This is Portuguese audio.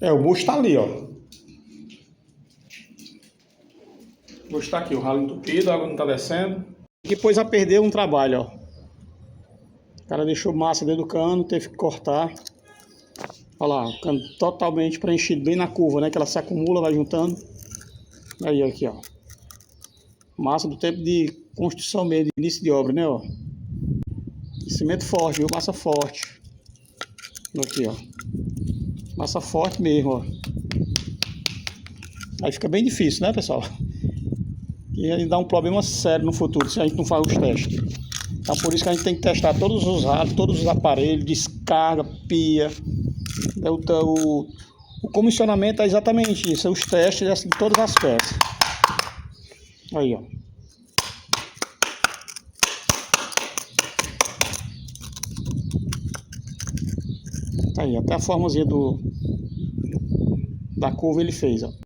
É, o bucho tá ali, ó. O bucho tá aqui, o ralo entupido, a água não tá descendo. E depois a perder um trabalho, ó. O cara deixou massa dentro do cano, teve que cortar. Olha lá, o cano totalmente preenchido bem na curva, né? Que ela se acumula, vai juntando. Aí, aqui, ó. Massa do tempo de construção mesmo, de início de obra, né, ó. Cimento forte, viu? Massa forte. Aqui, ó. Massa forte mesmo, ó. Aí fica bem difícil, né, pessoal? E aí dá um problema sério no futuro se a gente não faz os testes. Então por isso que a gente tem que testar todos os ralos, todos os aparelhos, descarga, pia. O comissionamento é exatamente isso, os testes assim, de todas as peças. Aí, ó. Tá aí, até a formazinha da curva ele fez, ó.